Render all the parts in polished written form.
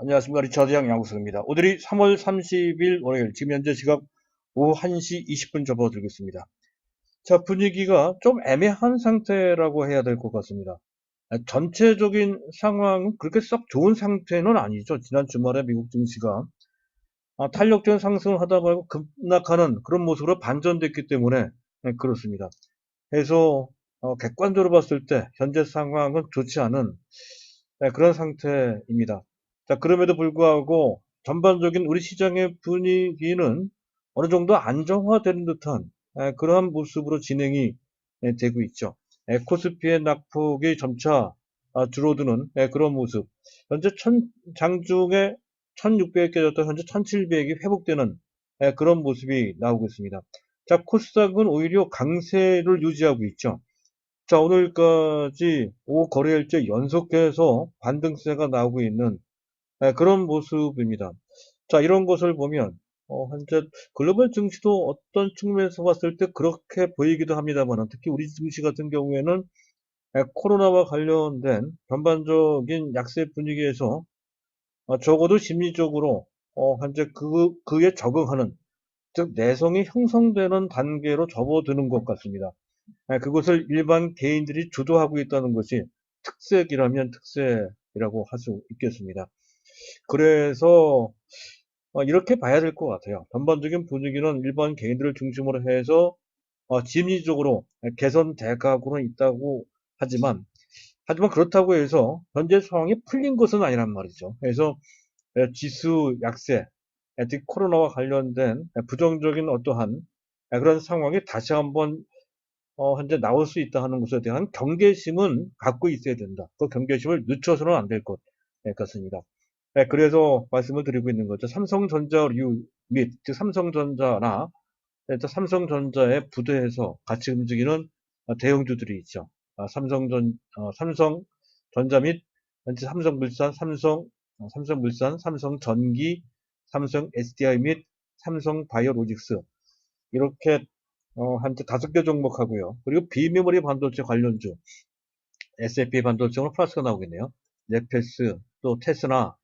안녕하십니까. 리차드 양 양구석입니다. 오늘이 3월 30일 월요일, 지금 현재 시각 오후 1시 20분 접어들고 있습니다. 자, 분위기가 좀 애매한 상태라고 해야 될 것 같습니다. 전체적인 상황은 그렇게 썩 좋은 상태는 아니죠. 지난 주말에 미국 증시가 탄력적인 상승을 하다 말고 급락하는 그런 모습으로 반전됐기 때문에 그렇습니다. 그래서 객관적으로 봤을 때 현재 상황은 좋지 않은 그런 상태입니다. 자, 그럼에도 불구하고 전반적인 우리 시장의 분위기는 어느 정도 안정화되는 듯한 그러한 모습으로 진행이 되고 있죠. 코스피의 낙폭이 점차 줄어드는 그런 모습. 현재 장중에 1600이 깨졌다 현재 1700이 회복되는 그런 모습이 나오고 있습니다. 자, 코스닥은 오히려 강세를 유지하고 있죠. 자, 오늘까지 5거래일째 연속해서 반등세가 나오고 있는 그런 모습입니다. 자, 이런 것을 보면 현재 글로벌 증시도 어떤 측면에서 봤을 때 그렇게 보이기도 합니다만, 특히 우리 증시 같은 경우에는 코로나와 관련된 전반적인 약세 분위기에서 적어도 심리적으로 현재 그에 적응하는, 즉 내성이 형성되는 단계로 접어드는 것 같습니다. 그것을 일반 개인들이 주도하고 있다는 것이 특색이라면 특색이라고 할 수 있겠습니다. 그래서 이렇게 봐야 될 것 같아요. 전반적인 분위기는 일반 개인들을 중심으로 해서 심리적으로 개선돼 가고는 있다고 하지만 그렇다고 해서 현재 상황이 풀린 것은 아니란 말이죠. 그래서 지수 약세, 특히 코로나와 관련된 부정적인 어떠한 그런 상황이 다시 한번 현재 나올 수 있다 하는 것에 대한 경계심은 갖고 있어야 된다. 그 경계심을 늦춰서는 안 될 것 같습니다. 그래서 말씀을 드리고 있는 거죠. 삼성전자류 및, 즉 삼성전자나 삼성전자에 부대해서 같이 움직이는 대형주들이 있죠. 삼성전자 및 현재 삼성물산, 삼성물산, 삼성전기, 삼성 SDI 및 삼성바이오로직스 이렇게 한테 5개 종목하고요. 그리고 비메모리 반도체 관련주, SAP 반도체는 플러스가 나오겠네요. 네페스, 또 테스나,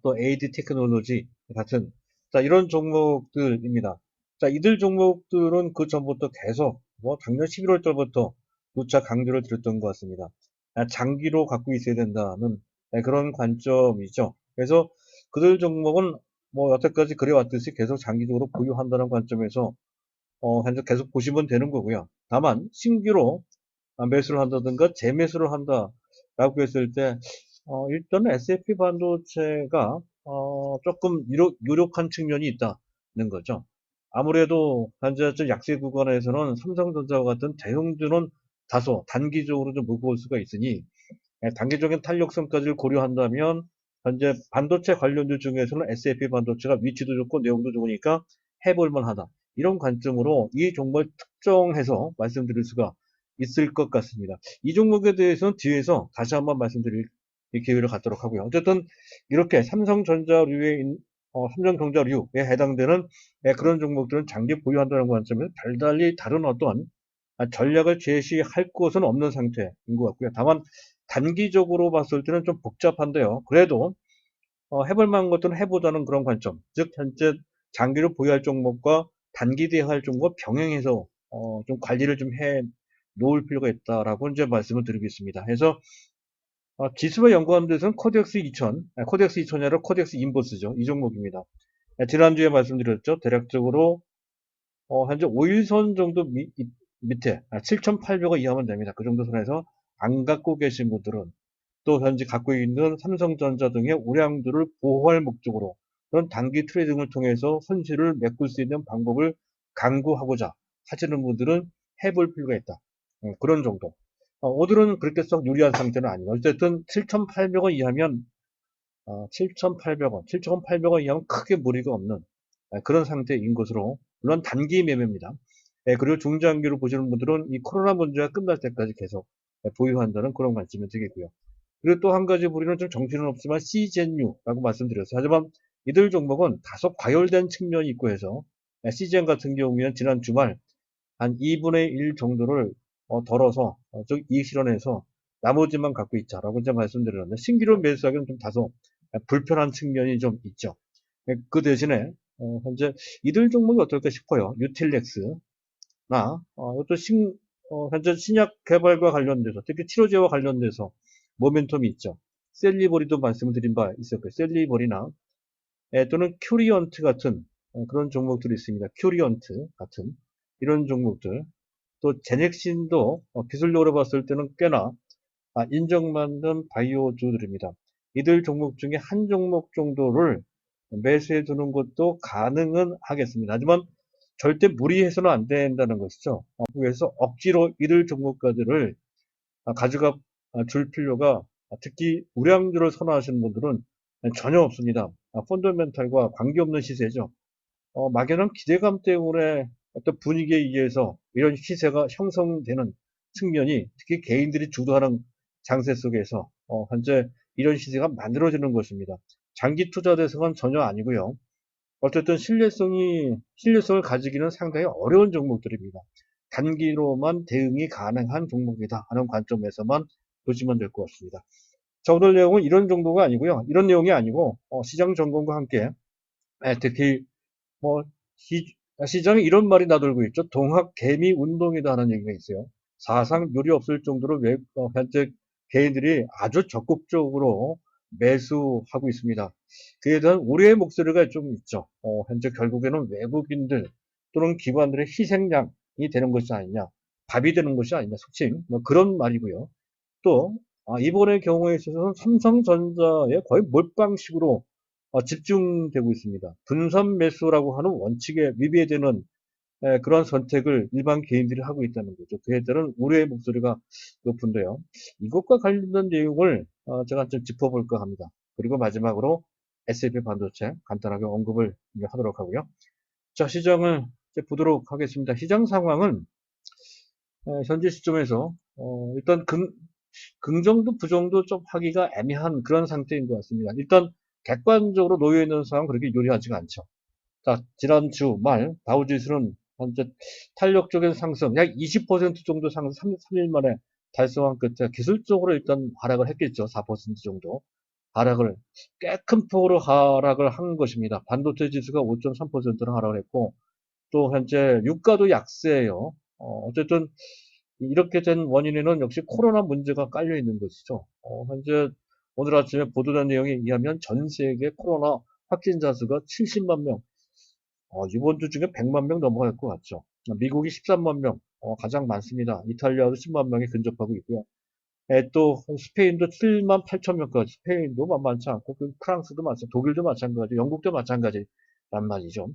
또 AD 테크놀로지 같은, 자, 이런 종목들입니다. 자, 이들 종목들은 그 전부터 계속, 작년 11월 달부터 누차 강조를 드렸던 것 같습니다. 장기로 갖고 있어야 된다는 그런 관점이죠. 그래서 그들 종목은 여태까지 그래왔듯이 계속 장기적으로 보유한다는 관점에서 현재 계속 보시면 되는 거고요. 다만 신규로 매수를 한다든가 재매수를 한다라고 했을 때 일단은 S&P 반도체가 조금 유력한 측면이 있다는 거죠. 아무래도 현재 약세 구간에서는 삼성전자와 같은 대형주는 다소 단기적으로 좀 무거울 수가 있으니 단기적인 탄력성까지를 고려한다면 현재 반도체 관련주 중에서는 S&P 반도체가 위치도 좋고 내용도 좋으니까 해볼만 하다. 이런 관점으로 이 종목을 특정해서 말씀드릴 수가 있을 것 같습니다. 이 종목에 대해서는 뒤에서 다시 한번 말씀드릴 기회를 갖도록 하고요. 어쨌든 이렇게 삼성전자류에 해당되는 그런 종목들은 장기 보유한다는 관점에서 별달리 다른 어떤 전략을 제시할 것은 없는 상태인 것 같고요. 다만 단기적으로 봤을 때는 좀 복잡한데요. 그래도 해볼 만한 것들은 해보자는 그런 관점. 즉 현재 장기로 보유할 종목과 단기 대응할 종목과 병행해서 좀 관리를 좀 해 놓을 필요가 있다라고 이제 말씀을 드리겠습니다. 그래서 지수와 연관한 데서는 코덱스 2000, 코덱스 2000이 아니라 코덱스 인버스죠. 이 종목입니다. 지난주에 말씀드렸죠. 대략적으로 현재 5일선 정도 밑에 7,800원 이하면 됩니다. 그 정도 선에서 안 갖고 계신 분들은 또 현재 갖고 있는 삼성전자 등의 우량주를 보호할 목적으로 그런 단기 트레이딩을 통해서 손실을 메꿀 수 있는 방법을 강구하고자 하시는 분들은 해볼 필요가 있다. 그런 정도. 오늘은 그렇게 썩 유리한 상태는 아니에요. 어쨌든 7,800원 이하면 7,800원, 7,800원 이하면 크게 무리가 없는 그런 상태인 것으로 물론 단기 매매입니다. 그리고 중장기로 보시는 분들은 이 코로나 문제가 끝날 때까지 계속 보유한다는 그런 관점이 되겠고요. 그리고 또 한 가지 우리는 좀 정신은 없지만 CGNU라고 말씀드렸어요. 하지만 이들 종목은 다소 과열된 측면이 있고 해서 CGN 같은 경우에는 지난 주말 한 2분의 1 정도를 덜어서 즉 이익 실현해서 나머지만 갖고 있자라고 이제 말씀드렸는데 신규로 매수하기는 좀 다소 불편한 측면이 좀 있죠. 그 대신에 현재 이들 종목이 어떨까 싶어요. 유틸렉스나 또 현재 신약 개발과 관련돼서 특히 치료제와 관련돼서 모멘텀이 있죠. 셀리버리도 말씀드린 바 있었고요. 셀리버리나 또는 큐리언트 같은 그런 종목들이 있습니다. 큐리언트 같은 이런 종목들, 또 제넥신도 기술적으로 봤을 때는 꽤나 인정받는 바이오주들입니다. 이들 종목 중에 한 종목 정도를 매수해 두는 것도 가능은 하겠습니다. 하지만 절대 무리해서는 안 된다는 것이죠. 그래서 억지로 이들 종목가들을 가져가 줄 필요가, 특히 우량주를 선호하시는 분들은 전혀 없습니다. 펀더멘탈과 관계없는 시세죠. 막연한 기대감 때문에 어떤 분위기에 의해서 이런 시세가 형성되는 측면이, 특히 개인들이 주도하는 장세 속에서 현재 이런 시세가 만들어지는 것입니다. 장기 투자 대상은 전혀 아니고요. 어쨌든 신뢰성을 가지기는 상당히 어려운 종목들입니다. 단기로만 대응이 가능한 종목이다 하는 관점에서만 보시면 될 것 같습니다. 자, 오늘 내용은 이런 정도가 아니고요. 이런 내용이 아니고 시장 점검과 함께 특히 뭐 시장에 이런 말이 나돌고 있죠. 동학 개미 운동이다 하는 얘기가 있어요. 사상 요리 없을 정도로 현재 개인들이 아주 적극적으로 매수하고 있습니다. 그에 대한 우려의 목소리가 좀 있죠. 현재 결국에는 외국인들 또는 기관들의 희생양이 되는 것이 아니냐, 밥이 되는 것이 아니냐, 속칭 뭐 그런 말이고요. 또 이번의 경우에 있어서는 삼성전자에 거의 몰빵식으로 집중되고 있습니다. 분산 매수라고 하는 원칙에 위배되는 그런 선택을 일반 개인들이 하고 있다는 거죠. 그에 따른 우려의 목소리가 높은데요. 이것과 관련된 내용을 제가 좀 짚어볼까 합니다. 그리고 마지막으로 SLP 반도체 간단하게 언급을 하도록 하고요. 자, 시장을 이제 보도록 하겠습니다. 시장 상황은 현재 시점에서 일단 긍정도 부정도 좀 하기가 애매한 그런 상태인 것 같습니다. 일단 객관적으로 놓여 있는 상황은 그렇게 유리하지가 않죠. 자, 지난주 말 다우지수는 현재 탄력적인 상승, 약 20% 정도 상승, 3일 만에 달성한 끝에 기술적으로 일단 하락을 했겠죠. 4% 정도 하락을, 꽤 큰 폭으로 하락을 한 것입니다. 반도체 지수가 5.3%나 하락을 했고, 또 현재 유가도 약세예요. 어쨌든 이렇게 된 원인에는 역시 코로나 문제가 깔려 있는 것이죠. 현재 오늘 아침에 보도된 내용에 의하면 전 세계 코로나 확진자 수가 70만 명, 이번 주 중에 100만 명 넘어갈 것 같죠. 미국이 13만 명, 가장 많습니다. 이탈리아도 10만 명에 근접하고 있고요. 또 스페인도 7만 8천 명까지, 스페인도 만만치 않고, 프랑스도 마찬가지, 독일도 마찬가지, 영국도 마찬가지란 말이죠.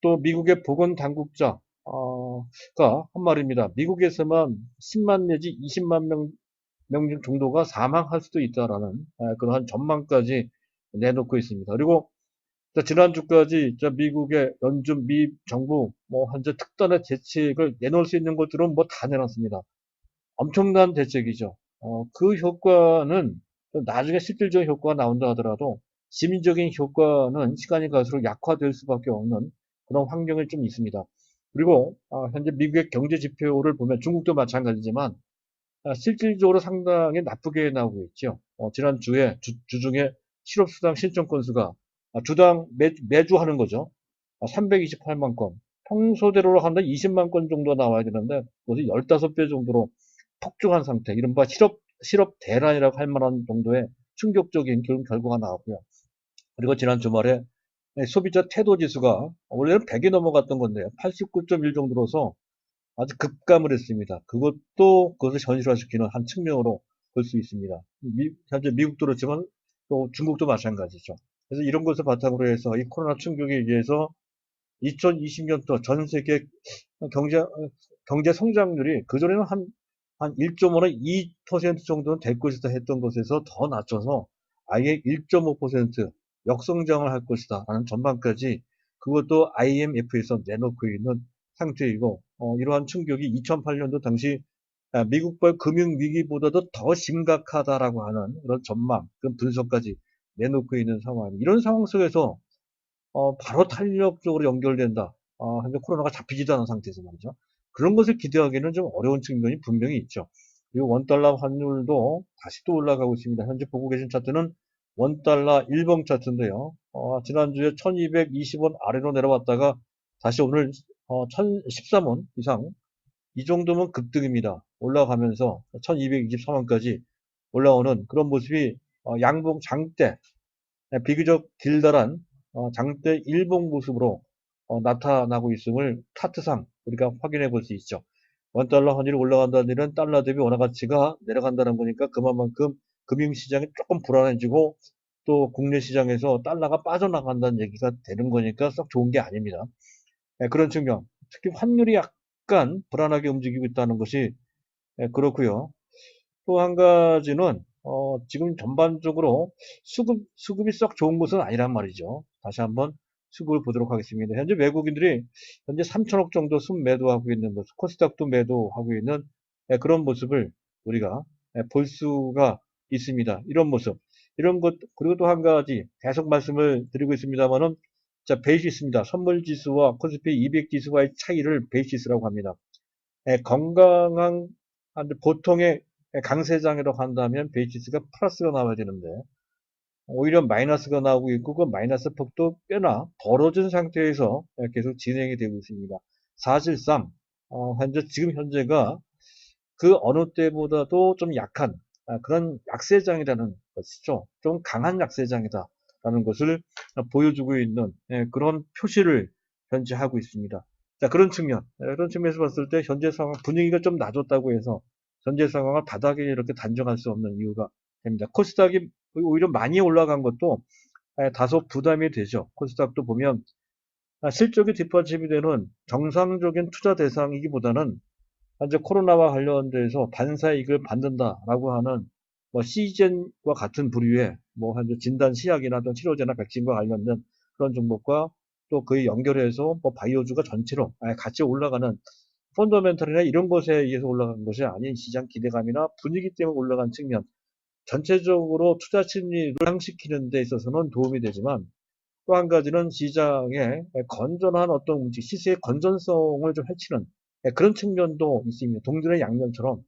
또 미국의 보건당국자가 한 말입니다. 미국에서만 10만 내지 20만 명 정도가 사망할 수도 있다라는 그러한 전망까지 내놓고 있습니다. 그리고 지난주까지 미국의 연준 미 정부 현재 특단의 대책을 내놓을 수 있는 것들은 다 내놨습니다. 엄청난 대책이죠. 그 효과는 나중에 실질적인 효과가 나온다 하더라도 시민적인 효과는 시간이 갈수록 약화될 수밖에 없는 그런 환경이 좀 있습니다. 그리고 현재 미국의 경제 지표를 보면 중국도 마찬가지지만 실질적으로 상당히 나쁘게 나오고 있죠. 지난주에 주중에 실업수당 신청 건수가 주당 매주 하는 거죠. 328만 건. 평소대로 한다 20만 건 정도 나와야 되는데 그것이 15배 정도로 폭증한 상태, 이른바 실업 대란이라고 할 만한 정도의 충격적인 그런 결과가 나왔고요. 그리고 지난 주말에 소비자 태도 지수가 원래는 100이 넘어갔던 건데요. 89.1 정도로서 아주 급감을 했습니다. 그것을 현실화시키는 한 측면으로 볼 수 있습니다. 현재 미국도 그렇지만 또 중국도 마찬가지죠. 그래서 이런 것을 바탕으로 해서 이 코로나 충격에 의해서 2020년도 전 세계 경제 성장률이 그전에는 한 1.5나 2% 정도는 될 것이다 했던 것에서 더 낮춰서 아예 1.5% 역성장을 할 것이다 라는 전망까지, 그것도 IMF에서 내놓고 있는 상태이고, 이러한 충격이 2008년도 당시 미국발 금융위기보다도 더 심각하다라고 하는 그런 전망, 그런 분석까지 내놓고 있는 상황입니다. 이런 상황 속에서 바로 탄력적으로 연결된다. 현재 코로나가 잡히지도 않은 상태에서 말이죠. 그런 것을 기대하기는 좀 어려운 측면이 분명히 있죠. 그리고 원달러 환율도 다시 또 올라가고 있습니다. 현재 보고 계신 차트는 원달러 일봉 차트인데요. 지난주에 1220원 아래로 내려왔다가 다시 오늘 1013원 이상, 이 정도면 급등입니다. 올라가면서 1223원까지 올라오는 그런 모습이 양봉 장대, 비교적 길다란 장대 일봉 모습으로 나타나고 있음을 차트상 우리가 확인해 볼 수 있죠. 원달러 환율이 올라간다는 일은 달러 대비 원화 가치가 내려간다는 거니까 그만큼 금융시장이 조금 불안해지고 또 국내 시장에서 달러가 빠져나간다는 얘기가 되는 거니까 썩 좋은 게 아닙니다. 그런 측면, 특히 환율이 약간 불안하게 움직이고 있다는 것이 그렇고요. 또 한 가지는 지금 전반적으로 수급이 썩 좋은 것은 아니란 말이죠. 다시 한번 수급을 보도록 하겠습니다. 현재 외국인들이 현재 3천억 정도 순매도하고 있는 모습, 코스닥도 매도하고 있는 그런 모습을 우리가 볼 수가 있습니다. 이런 모습, 이런 것. 그리고 또 한 가지 계속 말씀을 드리고 있습니다만은, 자, 베이시스입니다. 선물지수와 코스피 200지수와의 차이를 베이시스라고 합니다. 건강한 보통의 강세장이라고 한다면 베이시스가 플러스가 나와야 되는데 오히려 마이너스가 나오고 있고, 그 마이너스 폭도 꽤나 벌어진 상태에서 계속 진행이 되고 있습니다. 사실상 지금 현재가 그 어느 때보다도 좀 약한 그런 약세장이라는 것이죠. 좀 강한 약세장이다라는 것을 보여주고 있는 그런 표시를 현재 하고 있습니다. 자, 그런 측면에서 봤을 때 현재 상황 분위기가 좀 낮았다고 해서 현재 상황을 바닥에 이렇게 단정할 수 없는 이유가 됩니다. 코스닥이 오히려 많이 올라간 것도 다소 부담이 되죠. 코스닥도 보면 실적이 뒷받침이 되는 정상적인 투자 대상이기보다는 현재 코로나와 관련돼서 반사이익을 받는다라고 하는 뭐 시젠과 같은 부류의 뭐 현재 진단 시약이나 또 치료제나 백신과 관련된 그런 종목과 또 그에 연결해서 뭐 바이오주가 전체로 같이 올라가는 펀더멘털이나 이런 것에 의해서 올라간 것이 아닌 시장 기대감이나 분위기 때문에 올라간 측면, 전체적으로 투자 심리를 향시키는 데 있어서는 도움이 되지만, 또 한 가지는 시장의 건전한 어떤 움직, 시세의 건전성을 좀 해치는 그런 측면도 있습니다. 동전의 양면처럼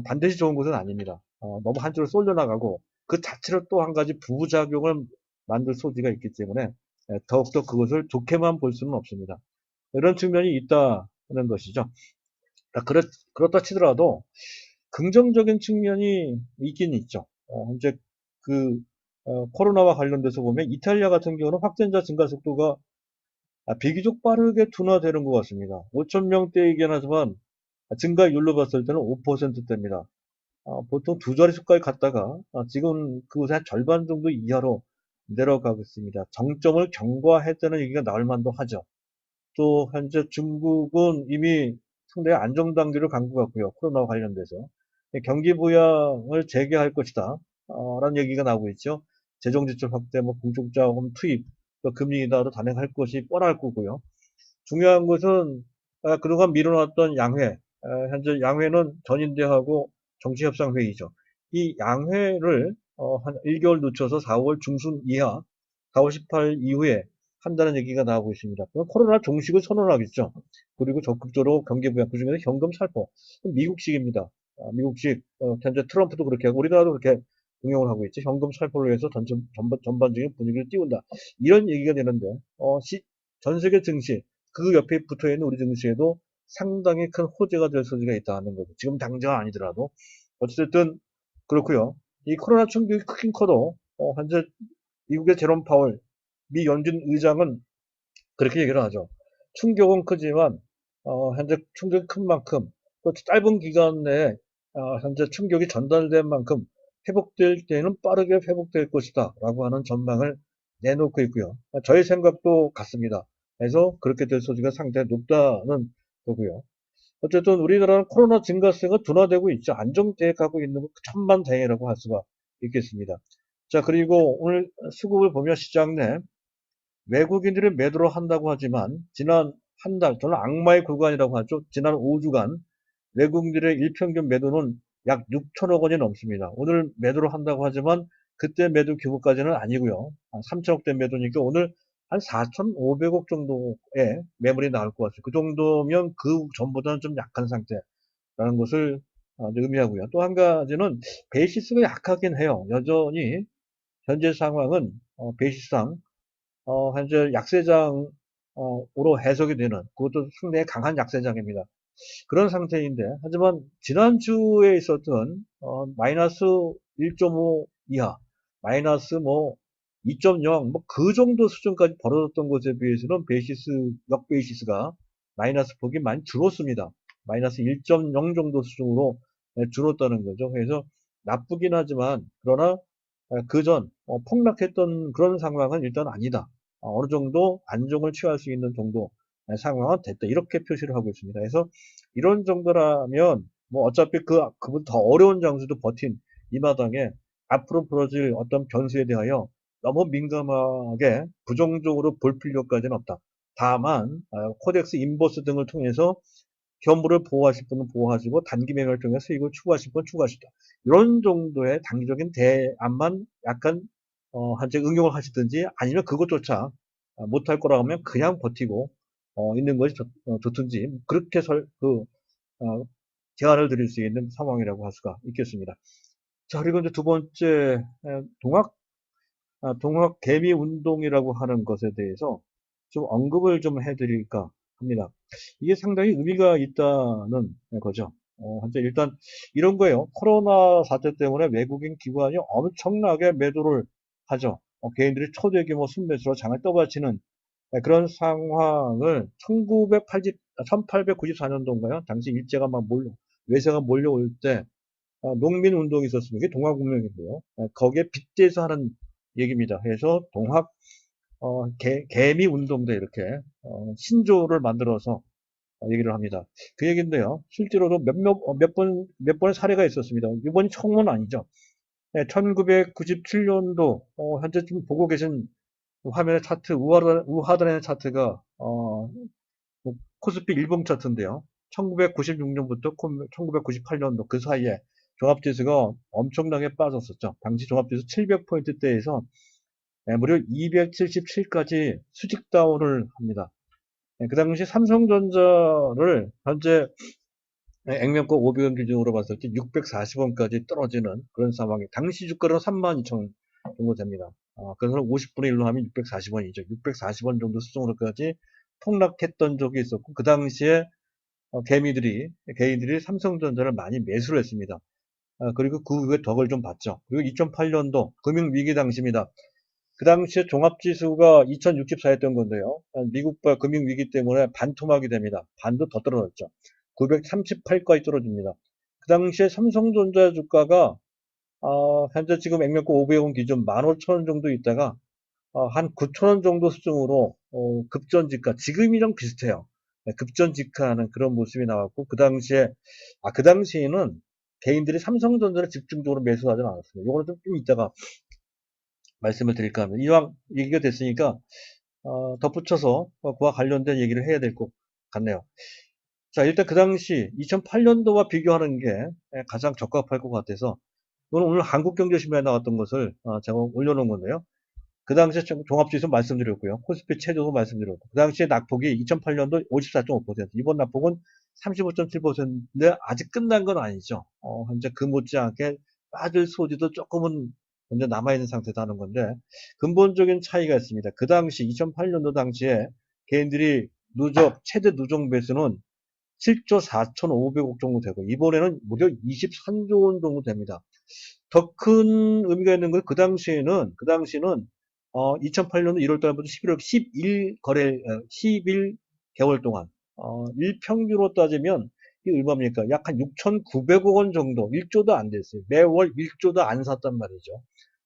반드시 좋은 것은 아닙니다. 너무 한쪽으로 쏠려나가고 그 자체로 또 한 가지 부작용을 만들 소지가 있기 때문에 더욱더 그것을 좋게만 볼 수는 없습니다. 이런 측면이 있다는 것이죠. 그렇다 치더라도 긍정적인 측면이 있긴 있죠. 현재 그 코로나와 관련돼서 보면 이탈리아 같은 경우는 확진자 증가 속도가 비교적 빠르게 둔화되는 것 같습니다. 5천 명대이긴 하지만 증가율로 봤을 때는 5%대입니다. 보통 두 자릿수까지 갔다가 지금 그곳의 한 절반 정도 이하로 내려가고 있습니다. 정점을 경과했다는 얘기가 나올 만도 하죠. 또 현재 중국은 이미 상당히 안정 단계를 간 것 같고요. 코로나와 관련돼서 경기 부양을 재개할 것이다 라는 얘기가 나오고 있죠. 재정지출 확대, 뭐 공적자금 투입, 또 금리 인하로 단행할 것이 뻔할 거고요. 중요한 것은 그동안 미뤄놨던 양회, 현재 양회는 전인대하고 정치협상회의죠. 이 양회를 한 1개월 늦춰서 4월 중순 이하, 4월 18일 이후에 한다는 얘기가 나오고 있습니다. 코로나 종식을 선언하겠죠. 그리고 적극적으로 경기부양, 그중에서 현금 살포. 미국식입니다. 미국식, 현재 트럼프도 그렇게 하고 우리나라도 그렇게 응용을 하고 있죠. 현금 살포를 해서 전반적인 분위기를 띄운다. 이런 얘기가 되는데, 전 세계 증시, 그 옆에 붙어 있는 우리 증시에도 상당히 큰 호재가 될 소지가 있다는 거죠. 지금 당장 아니더라도. 어쨌든, 그렇고요. 이 코로나 충격이 크긴 커도, 현재 미국의 제롬 파월, 미 연준 의장은 그렇게 얘기를 하죠. 충격은 크지만, 현재 충격이 큰 만큼, 또 짧은 기간 내에, 현재 충격이 전달된 만큼 회복될 때는 빠르게 회복될 것이다. 라고 하는 전망을 내놓고 있고요. 저의 생각도 같습니다. 그래서 그렇게 될 소지가 상당히 높다는 거고요. 어쨌든 우리나라는 코로나 증가세가 둔화되고 있죠. 안정되어 가고 있는 것 천만다행이라고 할 수가 있겠습니다. 자, 그리고 오늘 수급을 보면 시장 내 외국인들이 매도를 한다고 하지만 지난 한 달, 저는 악마의 구간이라고 하죠. 지난 5주간 외국인들의 일평균 매도는 약 6천억 원이 넘습니다. 오늘 매도를 한다고 하지만 그때 매도 규모까지는 아니고요. 3천억대 매도니까 오늘 한 4,500억 정도의 매물이 나올 것 같아요. 그 정도면 그 전보다는 좀 약한 상태라는 것을 의미하고요. 또 한 가지는 베이시스가 약하긴 해요. 여전히 현재 상황은 베이시스상 현재 약세장으로 해석이 되는, 그것도 상당히 강한 약세장입니다. 그런 상태인데, 하지만 지난주에 있었던 마이너스 1.5 이하, 마이너스 뭐 2.0, 뭐 그 정도 수준까지 벌어졌던 것에 비해서는 역베이시스가 마이너스 폭이 많이 줄었습니다. 마이너스 1.0 정도 수준으로 줄었다는 거죠. 그래서 나쁘긴 하지만, 그러나 그전 폭락했던 그런 상황은 일단 아니다. 어느 정도 안정을 취할 수 있는 정도 상황은 됐다. 이렇게 표시를 하고 있습니다. 그래서 이런 정도라면 뭐 어차피 그보다 더 어려운 장소도 버틴 이 마당에 앞으로 벌어질 어떤 변수에 대하여 너무 민감하게 부정적으로 볼 필요까지는 없다. 다만 코덱스 인버스 등을 통해서 현물을 보호하실 분은 보호하시고 단기 매매를 통해 수익을 추구하실 분은 추구하시다. 이런 정도의 단기적인 대안만 약간 한제 응용을 하시든지, 아니면 그것조차 못할 거라고 하면 그냥 버티고 있는 것이 좋든지, 그렇게 제안을 드릴 수 있는 상황이라고 할 수가 있겠습니다. 자, 그리고 이제 두 번째, 동학 개미 운동이라고 하는 것에 대해서 좀 언급을 좀 해드릴까 합니다. 이게 상당히 의미가 있다는 거죠. 현재 일단 이런 거예요. 코로나 사태 때문에 외국인 기관이 엄청나게 매도를 하죠. 개인들이 초대규모 순매수로 장을 떠받치는 그런 상황을 1894년도인가요? 당시 일제가 외세가 몰려올 때 농민 운동이 있었습니다. 이게 동학운명인데요. 거기에 빗대서 하는 얘기입니다. 그래서 개미 운동도 이렇게 신조를 만들어서 얘기를 합니다. 그 얘기인데요. 실제로도 몇 번의 사례가 있었습니다. 이번이 처음은 아니죠. 1997년도 현재 지금 보고 계신 화면의 차트, 우하단의 차트가 코스피 일봉 차트인데요. 1996년부터 1998년도 그 사이에 종합지수가 엄청나게 빠졌었죠. 당시 종합지수 700포인트대에서 무려 277까지 수직 다운을 합니다. 그 당시 삼성전자를 현재 액면가 500원 기준으로 봤을 때 640원까지 떨어지는 그런 상황이, 당시 주가는 32,000원 정도 됩니다. 그래서 50분의 1로 하면 640원이죠. 640원 정도 수준으로까지 폭락했던 적이 있었고, 그 당시에 개인들이 삼성전자를 많이 매수를 했습니다. 그리고 그 후에 덕을 좀 봤죠. 그리고 2008년도 금융위기 당시입니다. 그 당시에 종합지수가 2064였던 건데요. 미국과 금융위기 때문에 반토막이 됩니다. 반도 더 떨어졌죠. 938까지 떨어집니다. 그 당시에 삼성전자 주가가 현재 지금 액면가 500원 기준 15,000원 정도 있다가 한 9,000원 정도 수준으로 급전직하, 지금이랑 비슷해요. 급전직하하는 그런 모습이 나왔고, 그 당시에는 개인들이 삼성전자를 집중적으로 매수하지는 않았습니다. 이거는 좀 이따가 말씀을 드릴까 합니다. 이왕 얘기가 됐으니까 덧붙여서 그와 관련된 얘기를 해야 될 것 같네요. 자, 일단 그 당시 2008년도와 비교하는 게 가장 적합할 것 같아서, 이건 오늘 한국경제신문에 나왔던 것을 제가 올려놓은 건데요. 그 당시에 종합지수 말씀드렸고요. 코스피 최저도 말씀드렸고, 그 당시에 낙폭이 2008년도 54.5%, 이번 낙폭은 35.7%인데 아직 끝난 건 아니죠. 현재 그 못지않게 빠질 소지도 조금은 먼저 남아있는 상태다는 건데, 근본적인 차이가 있습니다. 그 당시 2008년도 당시에 개인들이 최대 누적 매수는 7조 4,500억 정도 되고, 이번에는 무려 23조 원 정도 됩니다. 더 큰 의미가 있는 건 그 당시는 2008년 1월 달부터 11월 11 개월 동안 일평균으로 따지면 이게 얼마입니까? 약 한 6,900억 원 정도, 1조도 안 됐어요. 매월 1조도 안 샀단 말이죠.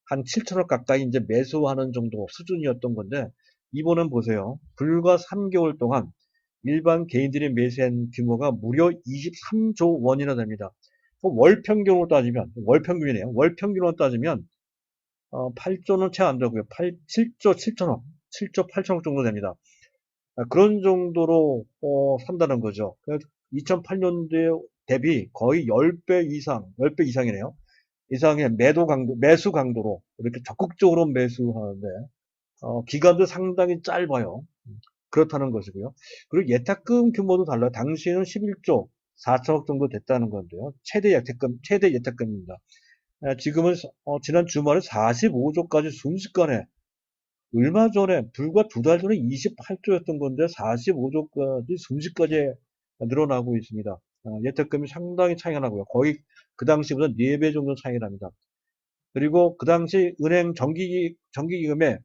한 7천억 가까이 이제 매수하는 정도 수준이었던 건데, 이번엔 보세요. 불과 3개월 동안 일반 개인들이 매수한 규모가 무려 23조 원이나 됩니다. 월 평균으로 따지면, 월 평균이네요. 월 평균으로 따지면 8조는 채 안 되고요. 7조 7천억, 7조 8천억 정도 됩니다. 그런 정도로 산다는 거죠. 2008년도에 대비 거의 10배 이상, 10배 이상이네요. 이상의 매수 강도로 이렇게 적극적으로 매수하는데 기간도 상당히 짧아요. 그렇다는 것이고요. 그리고 예탁금 규모도 달라요. 당시에는 11조 4천억 정도 됐다는 건데요. 최대 예탁금입니다. 지금은 지난 주말에 45조까지 순식간에 얼마 전에 불과 두 달 전에 28조였던 건데 45조까지 순식간에 늘어나고 있습니다. 예탁금이 상당히 차이가 나고요. 거의 그 당시보다 4배 정도 차이가 납니다. 그리고 그 당시 은행 정기기금에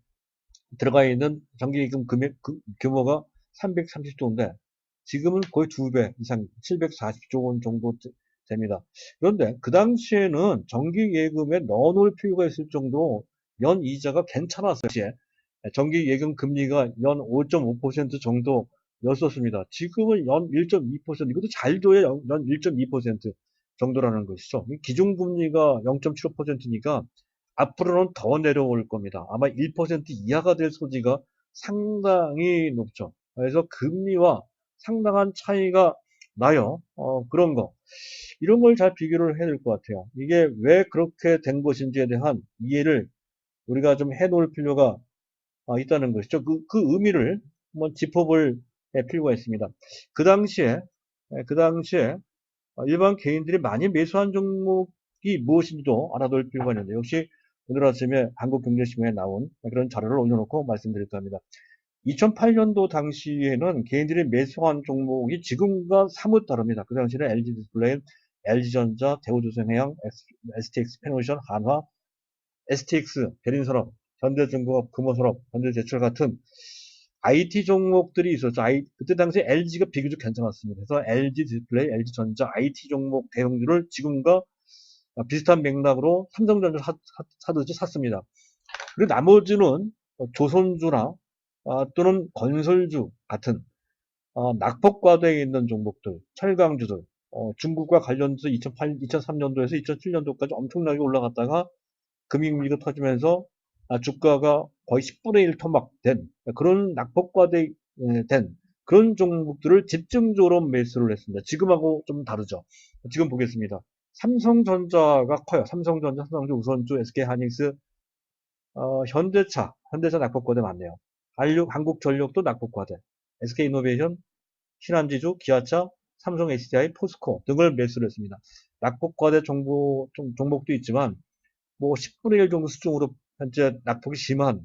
들어가 있는 정기기금 규모가 330조인데 지금은 거의 2배 이상 740조 원 정도 됩니다. 그런데 그 당시에는 정기예금에 넣어놓을 필요가 있을 정도 연 이자가 괜찮았어요. 정기예금 금리가 연 5.5% 정도였었습니다. 지금은 연 1.2%, 이것도 잘 줘야 연 1.2% 정도라는 것이죠. 기준금리가 0.75%니까 앞으로는 더 내려올 겁니다. 아마 1% 이하가 될 소지가 상당히 높죠. 그래서 금리와 상당한 차이가 나요. 그런 거. 이런 걸 잘 비교를 해야 될 것 같아요. 이게 왜 그렇게 된 것인지에 대한 이해를 우리가 좀 해놓을 필요가 있다는 것이죠. 그 의미를 한번 짚어볼 필요가 있습니다. 그 당시에, 그 당시에 일반 개인들이 많이 매수한 종목이 무엇인지도 알아둘 필요가 있는데, 역시 오늘 아침에 한국경제신문에 나온 그런 자료를 올려놓고 말씀드릴까 합니다. 2008년도 당시에는 개인들이 매수한 종목이 지금과 사뭇 다릅니다. 그 당시에는 LG디스플레이, LG전자, 대우조선해양, STX 페노션, 한화, STX, 대림산업, 현대중공업, 금호산업, 현대제철 같은 IT 종목들이 있었죠. 그때 당시에 LG가 비교적 괜찮았습니다. 그래서 LG 디스플레이, LG전자, IT 종목 대형주를 지금과 비슷한 맥락으로 삼성전자 사듯이 샀습니다. 그리고 나머지는 조선주나 또는 건설주 같은 낙폭과대에 있는 종목들, 철강주들, 중국과 관련해서 2003년도에서 2007년도까지 엄청나게 올라갔다가 금융위기가 터지면서 주가가 거의 10분의 1 토막된 그런 낙폭과대된 그런 종목들을 집중적으로 매수를 했습니다. 지금하고 좀 다르죠. 지금 보겠습니다. 삼성전자가 커요. 삼성전자, 삼성전자, 우선주, SK하이닉스, 현대차 낙폭과대 많네요. 한국전력도 낙폭과대, SK이노베이션, 신한지주, 기아차, 삼성 HDI, 포스코 등을 매수를 했습니다. 낙폭과대 종목도 있지만 뭐 10분의 1 정도 수준으로 현재 낙폭이 심한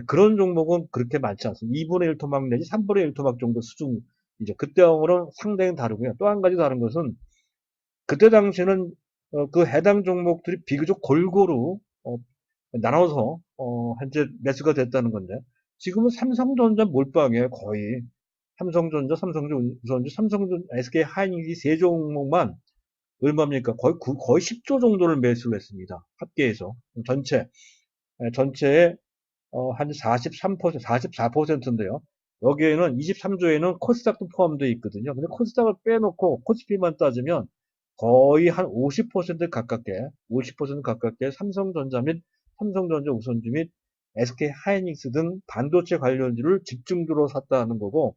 그런 종목은 그렇게 많지 않습니다. 2분의 1 토막 내지 3분의 1 토막 정도 수준이죠. 그때하고는 상당히 다르고요. 또 한 가지 다른 것은 그때 당시에는 그 해당 종목들이 비교적 골고루 나눠서 현재 매수가 됐다는 건데 지금은 삼성전자 몰빵이에요. 거의 삼성전자, 우선주, SK 하이닉스 세 종목만 얼마입니까? 거의 10조 정도를 매수를 했습니다. 합계해서 전체의 한 43%, 44%인데요. 여기에는 23조에는 코스닥도 포함되어 있거든요. 근데 코스닥을 빼놓고 코스피만 따지면 거의 한 50% 가깝게, 50% 가깝게 삼성전자 우선주 및 SK 하이닉스 등 반도체 관련주를 집중적으로 샀다는 거고,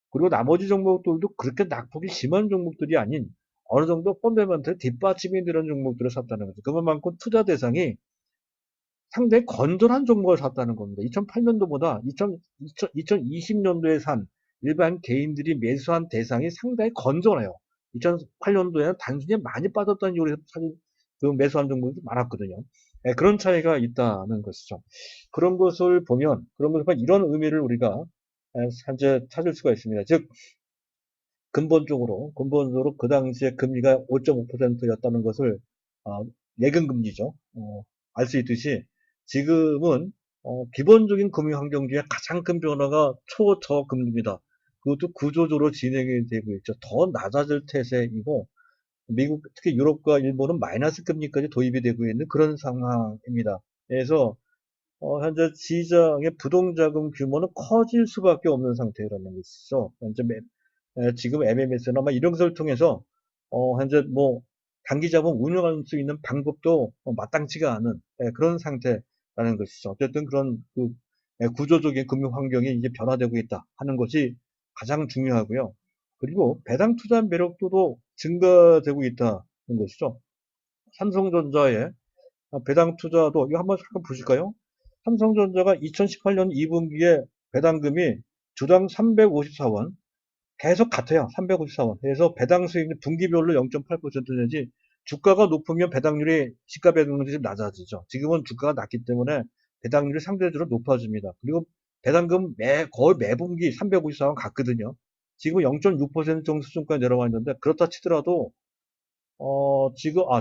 그리고 나머지 종목들도 그렇게 낙폭이 심한 종목들이 아닌 어느 정도 펀더멘털 뒷받침이 되는 종목들을 샀다는 거죠. 그만큼 투자 대상이 상당히 건전한 종목을 샀다는 겁니다. 2008년도보다 2020년도에 산 일반 개인들이 매수한 대상이 상당히 건전해요. 2008년도에는 단순히 많이 빠졌다는 이유로 그 매수한 종목이 많았거든요. 그런 차이가 있다는 것이죠. 그런 것을 보면 이런 의미를 우리가 현재 찾을 수가 있습니다. 즉 근본적으로 그 당시에 금리가 5.5%였다는 것을 예금금리죠. 알 수 있듯이 지금은 기본적인 금융환경 중에 가장 큰 변화가 초저금리입니다. 그것도 구조적으로 진행이 되고 있죠. 더 낮아질 태세이고 미국 특히 유럽과 일본은 마이너스 금리까지 도입이 되고 있는 그런 상황입니다. 그래서 현재 시장의 부동자금 규모는 커질 수밖에 없는 상태라는 것이죠. 현재 지금 MMS나 이런 것을 통해서 현재 뭐 단기 자본 운영할 수 있는 방법도 마땅치가 않은 그런 상태라는 것이죠. 어쨌든 그런 구조적인 금융 환경이 이제 변화되고 있다 하는 것이 가장 중요하고요. 그리고 배당 투자 매력도도 증가되고 있다는 것이죠. 삼성전자의 배당 투자도 이거 한번 잠깐 보실까요? 삼성전자가 2018년 2분기에 배당금이 주당 354원, 계속 같아요. 354원. 그래서 배당 수익률 분기별로 0.8% 내지 주가가 높으면 배당률이, 시가 배당률이 좀 낮아지죠. 지금은 주가가 낮기 때문에 배당률이 상대적으로 높아집니다. 그리고 배당금 거의 매분기 354원 갔거든요. 지금은 0.6% 정도 수준까지 내려와 있는데, 그렇다 치더라도,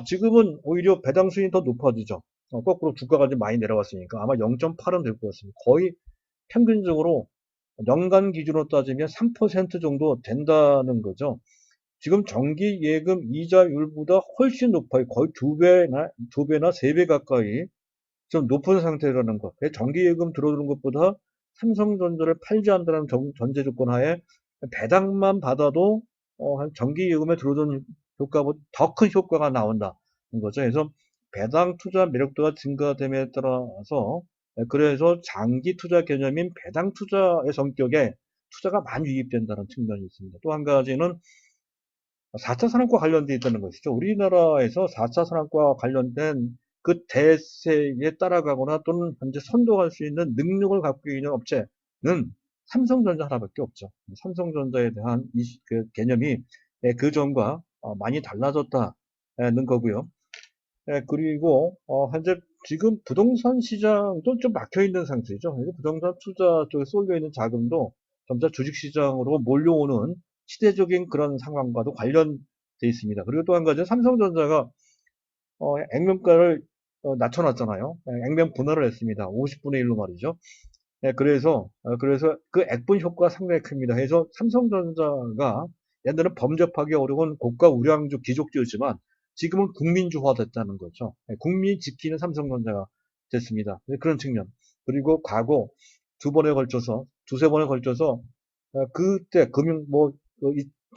지금은 오히려 배당 수익이 더 높아지죠. 거꾸로 주가가 좀 많이 내려왔으니까 아마 0.8은 될 것 같습니다. 거의 평균적으로 연간 기준으로 따지면 3% 정도 된다는 거죠. 지금 정기 예금 이자율보다 훨씬 높아요. 거의 두 배나 세 배 가까이 좀 높은 상태라는 것. 정기 예금 들어오는 것보다 삼성전자를 팔지 않는다는 전제 조건 하에 배당만 받아도 한 정기 예금에 들어오는 효과보다 더 큰 효과가 나온다는 거죠. 그래서 배당 투자 매력도가 증가됨에 따라서, 그래서 장기 투자 개념인 배당 투자의 성격에 투자가 많이 유입된다는 측면이 있습니다. 또 한 가지는 4차 산업과 관련되어 있다는 것이죠. 우리나라에서 4차 산업과 관련된 그 대세에 따라가거나 또는 현재 선도할 수 있는 능력을 갖고 있는 업체는 삼성전자 하나밖에 없죠. 삼성전자에 대한 그 개념이 그 전과 많이 달라졌다는 거고요. 그리고 현재 지금 부동산 시장도 좀 막혀 있는 상태죠. 그래서 부동산 투자 쪽에 쏠려 있는 자금도 점차 주식 시장으로 몰려오는 시대적인 그런 상황과도 관련돼 있습니다. 그리고 또 한 가지는 삼성전자가 액면가를 낮춰놨잖아요. 액면 분할을 했습니다. 50분의 1로 말이죠. 그래서 그 액분 효과가 상당히 큽니다. 그래서 삼성전자가 옛날에는 범접하기 어려운 고가 우량주 귀족주였지만 지금은 국민주화 됐다는 거죠. 국민이 지키는 삼성전자가 됐습니다. 그런 측면. 그리고 과거 두세 번에 걸쳐서 그때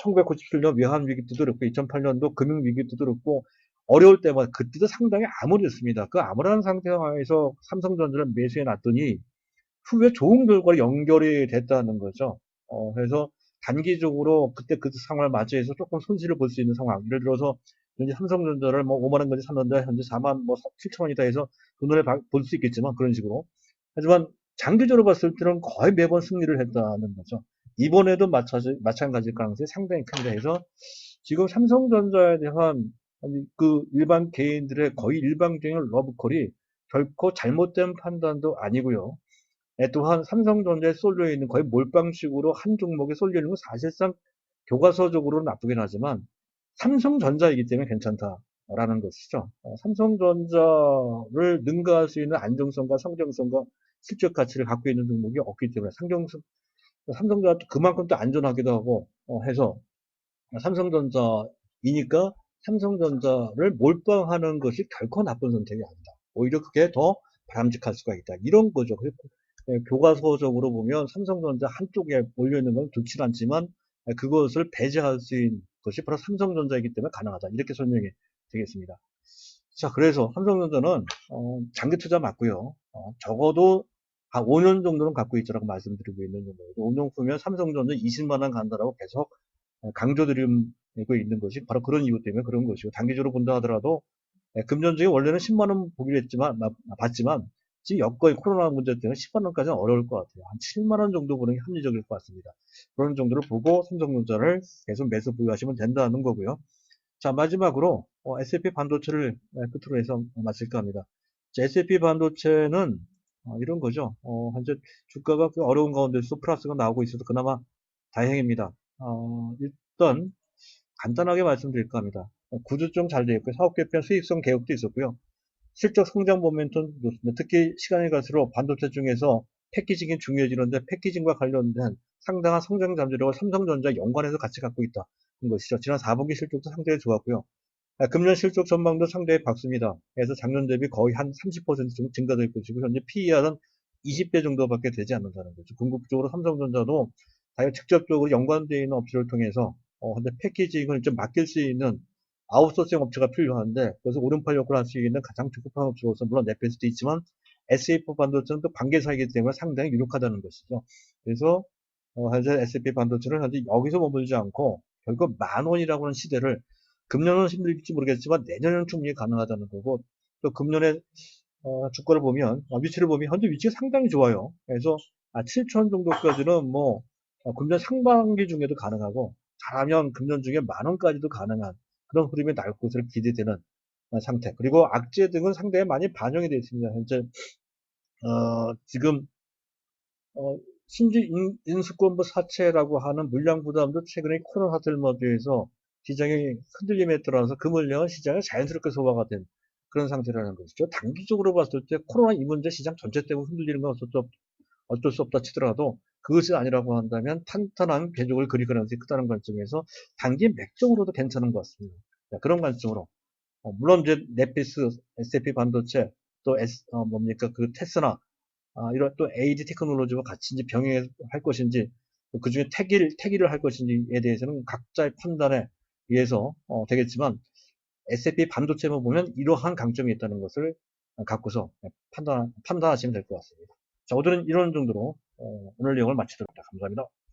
1997년 외환위기 때도 그렇고 2008년도 금융위기 때도 그렇고 어려울 때마다 그때도 상당히 암울했습니다. 그 암울한 상태에서 삼성전자를 매수해 놨더니 후에 좋은 결과로 연결이 됐다는 거죠. 그래서 단기적으로 그때 그 상황을 맞이해서 조금 손실을 볼 수 있는 상황. 예를 들어서 현재 삼성전자를 뭐 5만 원까지 샀는데 현재 4만 뭐 7천 원이다 해서 눈에 볼 수 있겠지만 그런 식으로. 하지만 장기적으로 봤을 때는 거의 매번 승리를 했다는 거죠. 이번에도 마찬가지일 가능성이 상당히 큽니다. 그래서 지금 삼성전자에 대한 그 일반 개인들의 거의 일방적인 러브콜이 결코 잘못된 판단도 아니고요. 또한 삼성전자에 쏠려 있는 거의 몰빵식으로 한 종목에 쏠려 있는 건 사실상 교과서적으로는 나쁘긴 하지만 삼성전자이기 때문에 괜찮다라는 것이죠. 삼성전자를 능가할 수 있는 안정성과 성장성과 실적 가치를 갖고 있는 종목이 없기 때문에 삼성전자가 그만큼 또 안전하기도 하고 해서 삼성전자이니까 삼성전자를 몰빵하는 것이 결코 나쁜 선택이 아니다. 오히려 그게 더 바람직할 수가 있다. 이런 거죠. 교과서적으로 보면 삼성전자 한쪽에 몰려있는 건 좋지 않지만 그것을 배제할 수 있는 것이 바로 삼성전자이기 때문에 가능하다. 이렇게 설명이 되겠습니다. 자, 그래서 삼성전자는 장기 투자 맞고요. 적어도 한 5년 정도는 갖고 있자라고 말씀드리고 있는 거예요. 5년 후면 삼성전자 20만 원 간다라고 계속 강조드리고 있는 것이 바로 그런 이유 때문에 그런 것이고, 단기적으로 본다 하더라도 금전적인 원래는 10만 원 보기로 했지만 봤지만 지금 여건이 코로나 문제 때문에 10만 원까지는 어려울 것 같아요. 한 7만 원 정도 보는 게 합리적일 것 같습니다. 그런 정도를 보고 삼성전자를 계속 매수 보유하시면 된다는 거고요. 자, 마지막으로 S&P 반도체를 끝으로 해서 마칠까 합니다. 자, S&P 반도체는 이런 거죠. 현재 주가가 그 어려운 가운데서 플러스가 나오고 있어서 그나마 다행입니다. 일단 간단하게 말씀드릴까 합니다. 구조좀 잘 되어 있고요. 사업 개편 수익성 개혁도 있었고요. 실적 성장 모멘텀 좋습니다. 특히 시간이 갈수록 반도체 중에서 패키징이 중요해지는데 패키징과 관련된 상당한 성장 잠재력을 삼성전자 연관해서 같이 갖고 있다는 것이죠. 지난 4분기 실적도 상당히 좋았고요. 금년 실적 전망도 상당히 밝습니다. 그래서 작년 대비 거의 한 30% 정도 증가될 것이고 현재 PER은 20배 정도밖에 되지 않는다는 거죠. 궁극적으로 삼성전자도 다른 직접적으로 연관되어 있는 업체를 통해서 근데 패키징을 좀 맡길 수 있는 아웃소싱 업체가 필요한데 그래서 오른팔 역할을 할 수 있는 가장 적합한 업체로서 물론 네페스도 있지만 SAF 반도체는 또 관계사이기 때문에 상당히 유력하다는 것이죠. 그래서 현재 S&P 반도체는 현재 여기서 머물지 않고 결국 만 원이라고 하는 시대를 금년은 힘들지 모르겠지만 내년에는 충분히 가능하다는 거고 또 금년에 주가를 보면 위치를 보면 현재 위치가 상당히 좋아요. 그래서 7천 정도까지는 뭐 금년 상반기 중에도 가능하고 잘하면 금년 중에 만 원까지도 가능한 그런 흐름이 나올 것으로 기대되는 상태. 그리고 악재 등은 상당히 많이 반영이 되어 있습니다. 현재 지금 신규 인수권부 사채라고 하는 물량 부담도 최근에 코로나 들머지에서 시장의 흔들림에 따라서 그 물량은 시장에 자연스럽게 소화가 된 그런 상태라는 것이죠. 단기적으로 봤을 때 코로나 이 문제 시장 전체 때문에 흔들리는 건 어쩔 수 없다 치더라도 그것이 아니라고 한다면 탄탄한 궤적을 그릴 가능성이 크다는 관점에서 단기 맥적으로도 괜찮은 것 같습니다. 그런 관점으로 물론 이제 넷피스, SAP 반도체 또 뭡니까 그 테스나 이런 또 AD 테크놀로지와 같이 이제 병행할 것인지 그 중에 택일을 할 것인지에 대해서는 각자의 판단에 의해서 되겠지만 SAP 반도체만 보면 이러한 강점이 있다는 것을 갖고서 판단하시면 될 것 같습니다. 자, 오늘은 이런 정도로 오늘 내용을 마치도록 하겠습니다. 감사합니다.